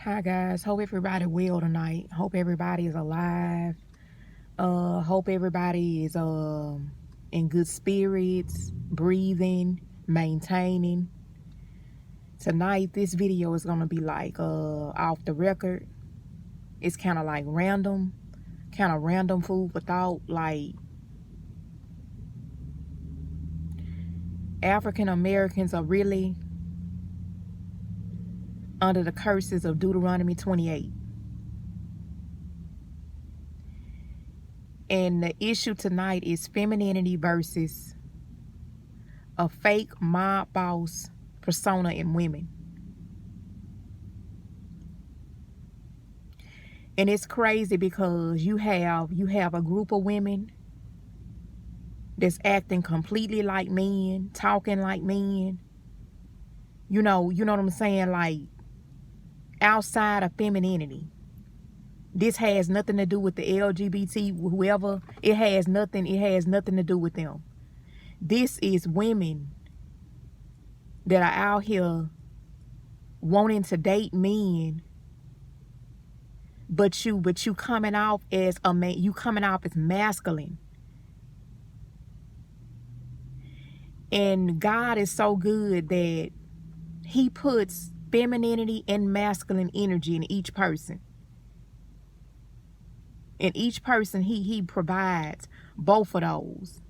Hi guys, hope everybody well tonight. Hope everybody is alive. Hope everybody is in good spirits, breathing, maintaining. Tonight this video is gonna be like off the record. It's kind of like random food for thought. Like, African Americans are really under the curses of Deuteronomy 28. And the issue tonight is femininity versus a fake mob boss persona in women. And it's crazy because you have a group of women that's acting completely like men, talking like men. You know what I'm saying? Like, outside of femininity. This has nothing to do with the LGBT, whoever. It has nothing to do with them. This is women that are out here wanting to date men, but you coming off as a man, you coming off as masculine. And God is so good that he puts femininity and masculine energy in each person. In each person, he provides both of those.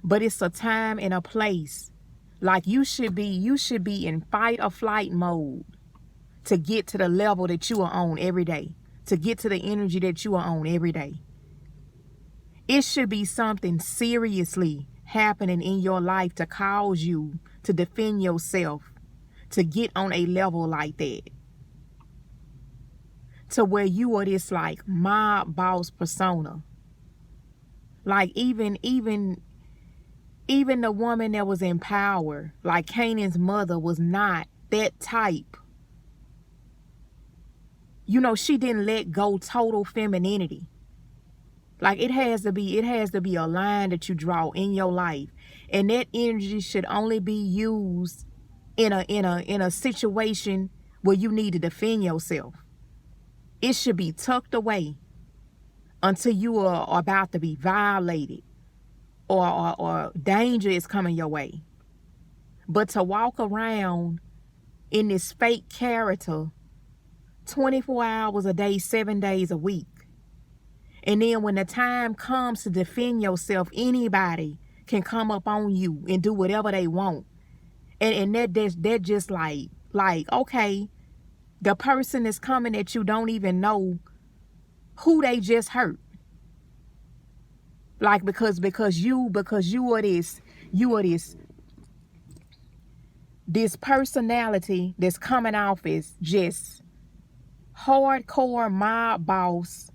But it's a time and a place. Like, you should be in fight or flight mode to get to the level that you are on every day, to get to the energy that you are on every day. It should be something seriously happening in your life to cause you to defend yourself, to get on a level like that, to where you are this like mob boss persona. Like, even the woman that was in power, like Canaan's mother, was not that type. You know, she didn't let go total femininity. Like, it has to be a line that you draw in your life. And that energy should only be used in a situation where you need to defend yourself. It should be tucked away until you are about to be violated or danger is coming your way. But to walk around in this fake character 24 hours a day, 7 days a week, and then when the time comes to defend yourself, anybody can come up on you and do whatever they want. And that just like, okay, the person that's coming at you don't even know who they just hurt. Like, because you are this personality that's coming off as just hardcore mob boss,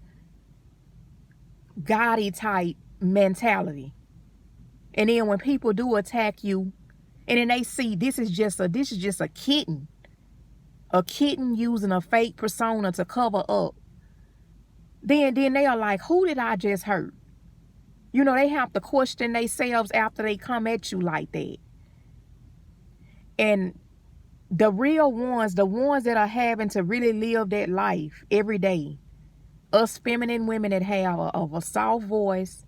gaudy type mentality. And then when people do attack you, and then they see this is just a kitten using a fake persona to cover up, then they are like, who did I just hurt? You know, they have to question themselves after they come at you like that. And the real ones, the ones that are having to really live that life every day, us feminine women that have a soft voice,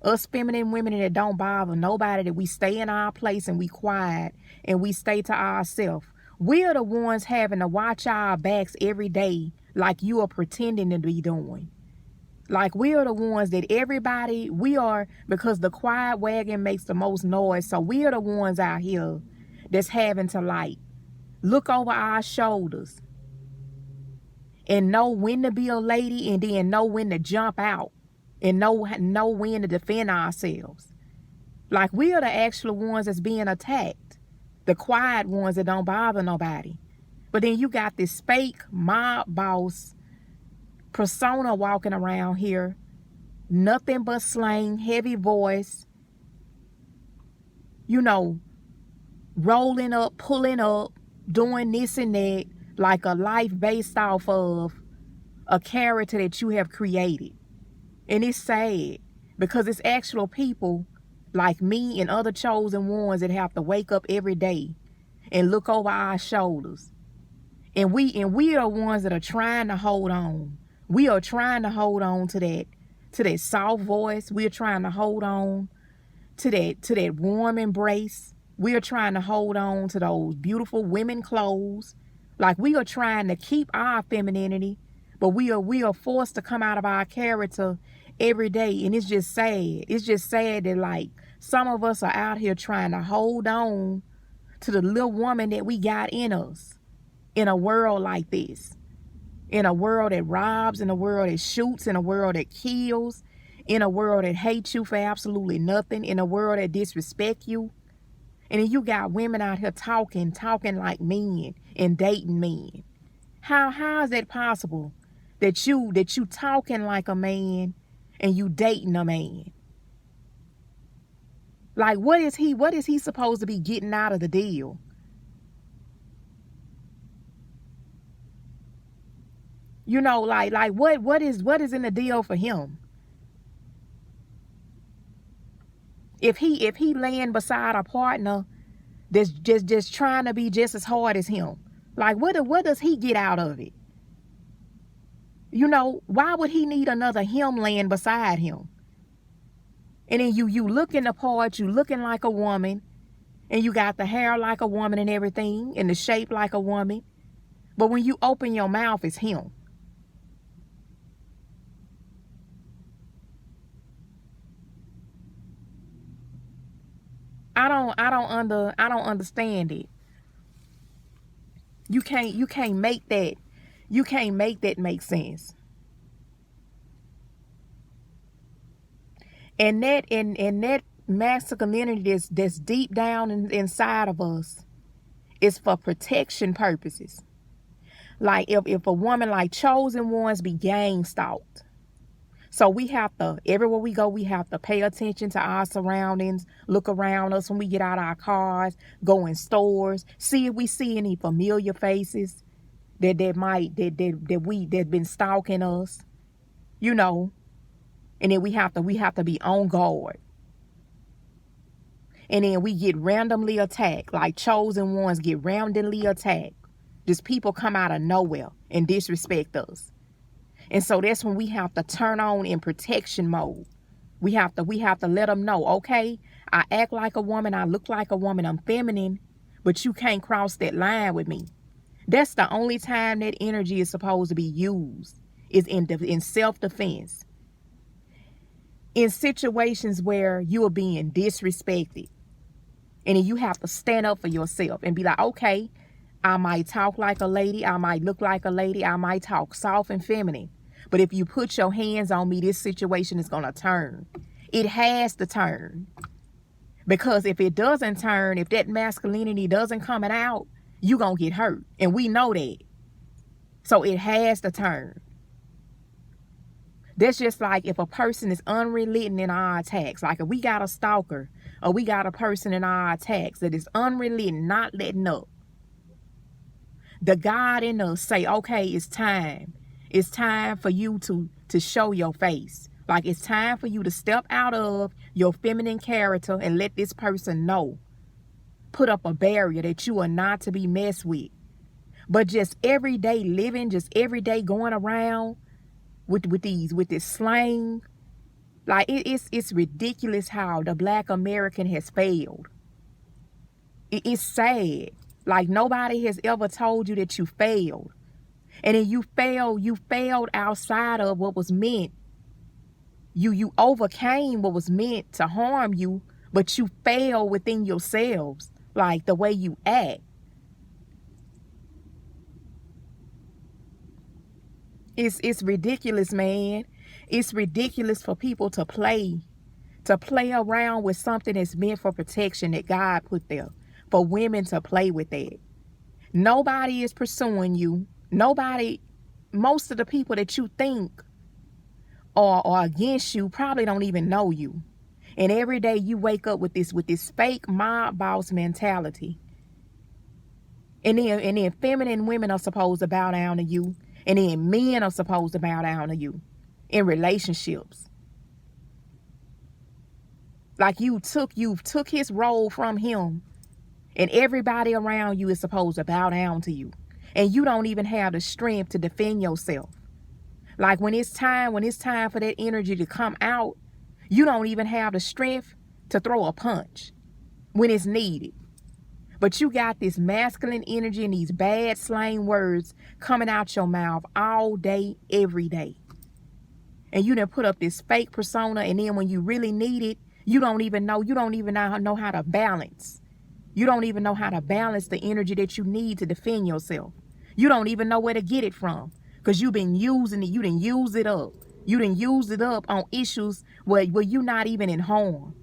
us feminine women that don't bother nobody, that we stay in our place and we quiet and we stay to ourselves. We're the ones having to watch our backs every day like you are pretending to be doing. Like, we are the ones that we are, because the quiet wagon makes the most noise. So we are the ones out here that's having to, like, look over our shoulders and know when to be a lady and then know when to jump out and know when to defend ourselves. Like, we are the actual ones that's being attacked. The quiet ones that don't bother nobody. But then you got this fake mob boss persona walking around here, nothing but slang, heavy voice, you know, rolling up, pulling up, doing this and that, like a life based off of a character that you have created. And it's sad because it's actual people like me and other chosen ones that have to wake up every day and look over our shoulders And we are the ones that are trying to hold on. We are trying to hold on to that soft voice. We are trying to hold on to that warm embrace. We are trying to hold on to those beautiful women clothes. Like, we are trying to keep our femininity, but we are forced to come out of our character every day. And it's just sad. It's just sad that, like, some of us are out here trying to hold on to the little woman that we got in us in a world like this. In a world that robs, in a world that shoots, in a world that kills, in a world that hates you for absolutely nothing, in a world that disrespects you. And then you got women out here talking like men and dating men. How is that possible? That you talking like a man and you dating a man? Like, what is he supposed to be getting out of the deal? You know, like what is in the deal for him? If he laying beside a partner that's just trying to be just as hard as him, like what does he get out of it? You know, why would he need another him laying beside him? And then you looking the part, you looking like a woman, and you got the hair like a woman and everything, and the shape like a woman. But when you open your mouth, it's him. I don't understand it. You can't make that make sense. And that masculinity that's deep down inside of us is for protection purposes. Like, if a woman, like, chosen ones be gang stalked. So we have to, everywhere we go, we have to pay attention to our surroundings, look around us when we get out of our cars, go in stores, see if we see any familiar faces that been stalking us, you know. And then we have to be on guard. And then we get randomly attacked, like chosen ones get randomly attacked. Just people come out of nowhere and disrespect us. And so that's when we have to turn on in protection mode. We have to let them know, okay, I act like a woman, I look like a woman, I'm feminine, but you can't cross that line with me. That's the only time that energy is supposed to be used, is in self-defense. In situations where you are being disrespected. And then you have to stand up for yourself and be like, okay, I might talk like a lady, I might look like a lady, I might talk soft and feminine. But if you put your hands on me, this situation is going to turn. It has to turn. Because if it doesn't turn, if that masculinity doesn't come out, you're going to get hurt. And we know that. So it has to turn. That's just like if a person is unrelenting in our attacks. Like if we got a stalker or we got a person in our attacks that is unrelenting, not letting up. The God in us say, okay, it's time. It's time for you to show your face. Like, it's time for you to step out of your feminine character and let this person know. Put up a barrier that you are not to be messed with. But just everyday living, just everyday going around with this slang. Like, it's ridiculous how the Black American has failed. It's sad. Like, nobody has ever told you that you failed. And then you failed outside of what was meant. You overcame what was meant to harm you, but you failed within yourselves, like the way you act. It's ridiculous, man. It's ridiculous for people to play around with something that's meant for protection that God put there, for women to play with that. Nobody is pursuing you. Nobody, most of the people that you think are against you probably don't even know you. And every day you wake up with this fake mob boss mentality. And then feminine women are supposed to bow down to you. And then men are supposed to bow down to you in relationships. Like you've took his role from him. And everybody around you is supposed to bow down to you. and you don't even have the strength to defend yourself. Like when it's time for that energy to come out, you don't even have the strength to throw a punch when it's needed. But you got this masculine energy and these bad slang words coming out your mouth all day, every day. And you done put up this fake persona, and then when you really need it, you don't even know how to balance. You don't even know how to balance the energy that you need to defend yourself. You don't even know where to get it from, because you've been using it. You done used it up. You done used it up on issues where you're not even in harm.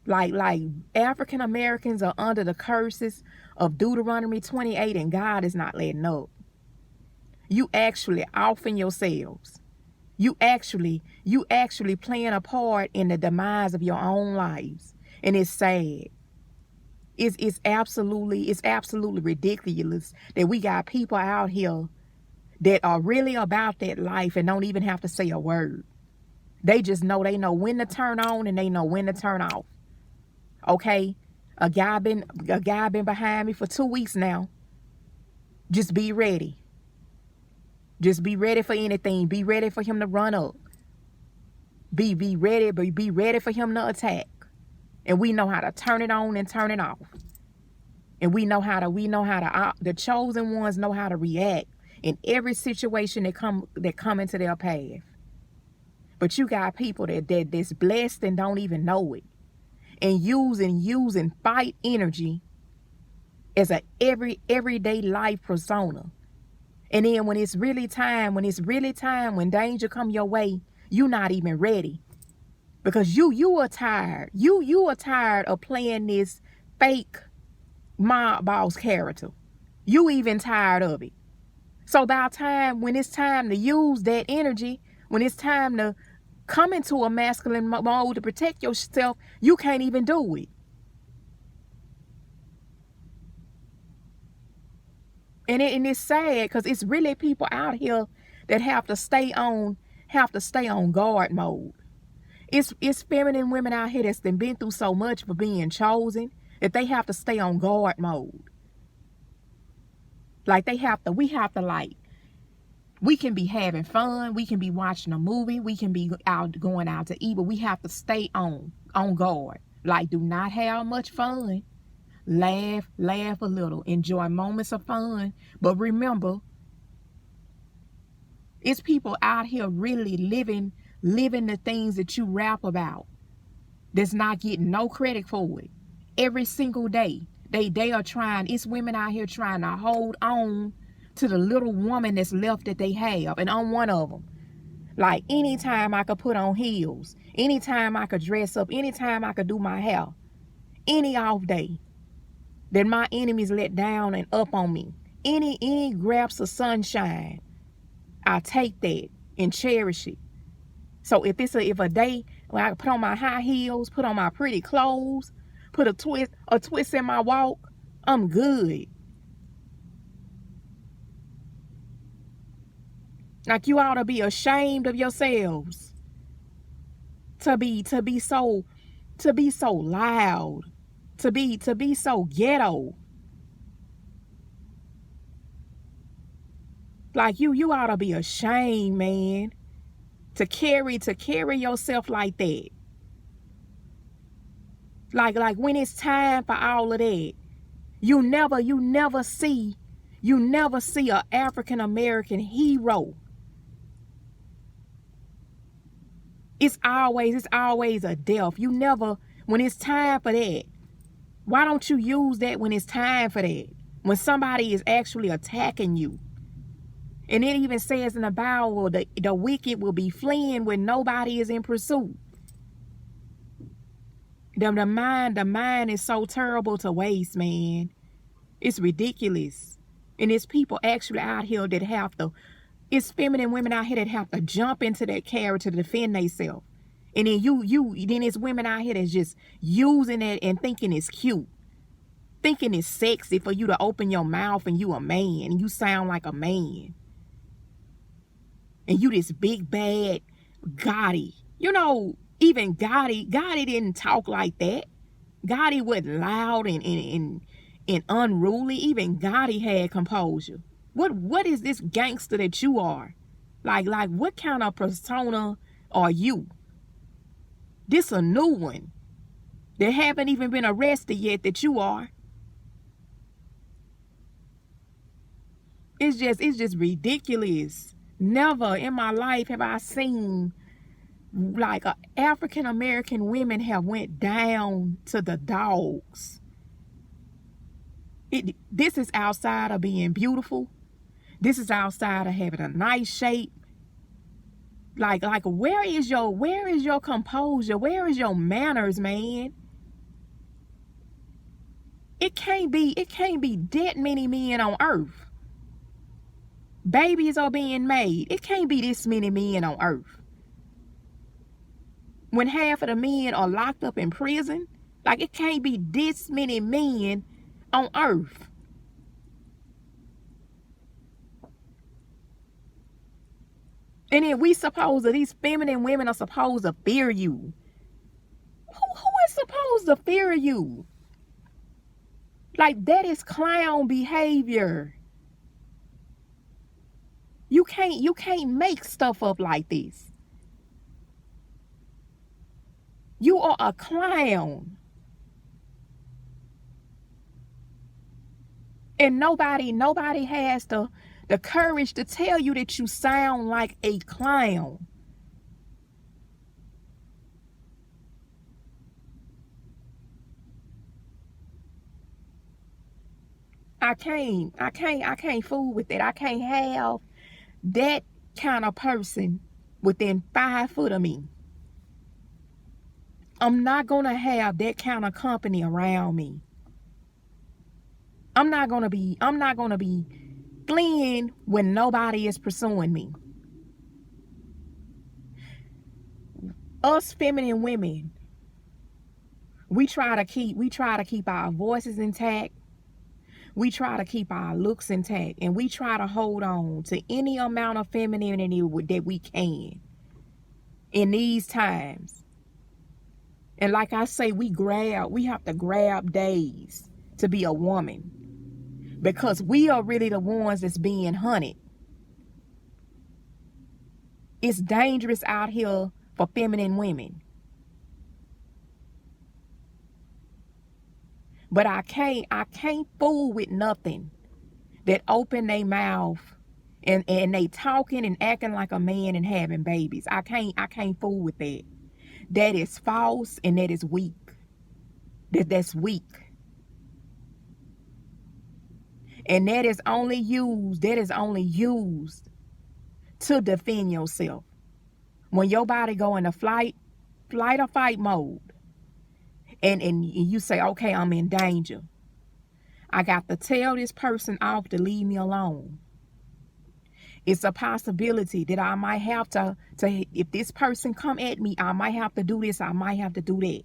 Like African Americans are under the curses of Deuteronomy 28, and God is not letting up. You actually offing yourselves. You actually playing a part in the demise of your own lives. And it's sad. It's absolutely ridiculous that we got people out here that are really about that life and don't even have to say a word. They just know, they know when to turn on and they know when to turn off. Okay? A guy been behind me for 2 weeks now. Just be ready. Just be ready for anything. Be ready for him to run up. Be ready, but be ready for him to attack. And we know how to turn it on and turn it off. And we know how to, the chosen ones know how to react in every situation that come into their path. But you got people that's blessed and don't even know it. And using fight energy as a everyday life persona. And then when it's really time, when danger come your way, you're not even ready. Because you are tired. You are tired of playing this fake mob boss character. You even tired of it. So when it's time to use that energy, when it's time to come into a masculine mode to protect yourself, you can't even do it. And it's sad, because it's really people out here that have to stay on guard mode. It's feminine women out here that's been through so much for being chosen that they have to stay on guard mode. Like we can be having fun, we can be watching a movie, we can be going out to eat, but we have to stay on guard. Like, do not have much fun. Laugh a little, enjoy moments of fun. But remember, it's people out here really living the things that you rap about, that's not getting no credit for it. Every single day, they are trying. It's women out here trying to hold on to the little woman that's left that they have. And I'm one of them. Like, anytime I could put on heels, anytime I could dress up, anytime I could do my hair, any off day that my enemies let down and up on me, any grabs of sunshine, I take that and cherish it. So if a day when I can put on my high heels, put on my pretty clothes, put a twist in my walk, I'm good. Like, you ought to be ashamed of yourselves to be so loud, to be so ghetto. Like, you ought to be ashamed, man, to carry yourself like that. Like when it's time for all of that, you never see a African American hero. It's always a death. You never, when it's time for that, why don't you use that when it's time for that? When somebody is actually attacking you. And it even says in the Bible that the wicked will be fleeing when nobody is in pursuit. The mind is so terrible to waste, man. It's ridiculous. And it's people actually out here that have to, it's feminine women out here that have to jump into that character to defend themselves. And then then it's women out here that's just using it and thinking it's cute. Thinking it's sexy for you to open your mouth and you a man and you sound like a man. And you this big bad Gotti. You know, even Gotti didn't talk like that. Gotti wasn't loud and and unruly. Even Gotti had composure. What is this gangster that you are? Like what kind of persona are you? This a new one that haven't even been arrested yet that you are. It's just ridiculous. Never in my life have I seen like African American women have went down to the dogs. This is outside of being beautiful. This is outside of having a nice shape. Like where is your composure? Where is your manners, man? It can't be that many men on earth. Babies are being made. It can't be this many men on earth. When half of the men are locked up in prison, like it can't be this many men on earth. And then these feminine women are supposed to fear you. Who is supposed to fear you? Like, that is clown behavior. You can't make stuff up like this. You are a clown. And nobody has the courage to tell you that you sound like a clown. I can't fool with that. I can't have that kind of person within 5 foot of me. I'm not gonna have that kind of company around me. I'm not gonna be fleeing when nobody is pursuing me. Us feminine women, we try to keep our voices intact. We try to keep our looks intact, and we try to hold on to any amount of femininity that we can in these times. And like I say, we have to grab days to be a woman, because we are really the ones that's being hunted. It's dangerous out here for feminine women. But I can't fool with nothing that open their mouth and they talking and acting like a man and having babies. I can't fool with that. That is false, and that is weak. That's weak. And that is only used to defend yourself. When your body go into flight or fight mode, and you say, okay, I'm in danger. I got to tell this person off to leave me alone. It's a possibility that I might have to if this person come at me, I might have to do this, I might have to do that.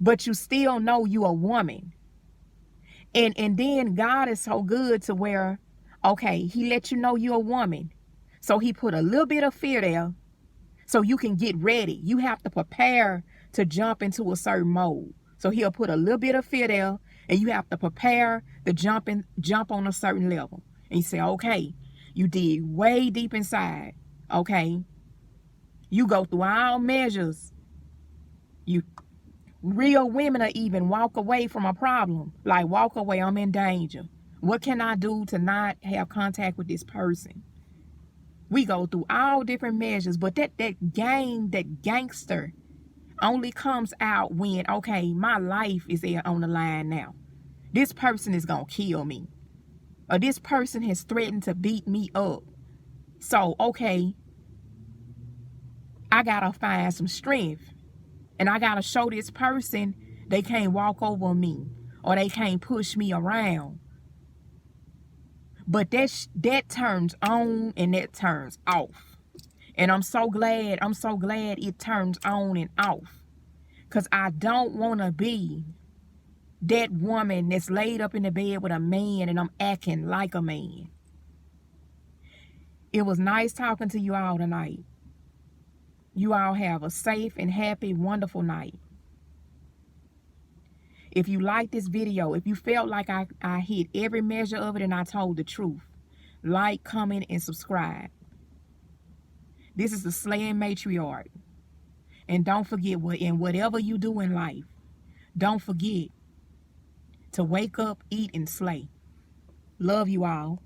But you still know you a woman. And then God is so good to where, okay, he let you know you're a woman. So he put a little bit of fear there so you can get ready. You have to prepare to jump into a certain mode. So he'll put a little bit of fear there, and you have to prepare to jump on a certain level. And you say, okay, you dig way deep inside. Okay. You go through all measures. Real women are even walk away from a problem. Like, walk away, I'm in danger. What can I do to not have contact with this person? We go through all different measures, but that gangster only comes out when, okay, my life is on the line now. This person is going to kill me. Or this person has threatened to beat me up. So, okay, I got to find some strength. And I got to show this person they can't walk over me, or they can't push me around. But that turns on and that turns off. And I'm so glad it turns on and off. Because I don't want to be that woman that's laid up in the bed with a man and I'm acting like a man. It was nice talking to you all tonight. You all have a safe and happy, wonderful night. If you like this video, if you felt like I hit every measure of it and I told the truth, like, comment, and subscribe. This is the Slaying Matriarch. And don't forget, in whatever you do in life, don't forget to wake up, eat, and slay. Love you all.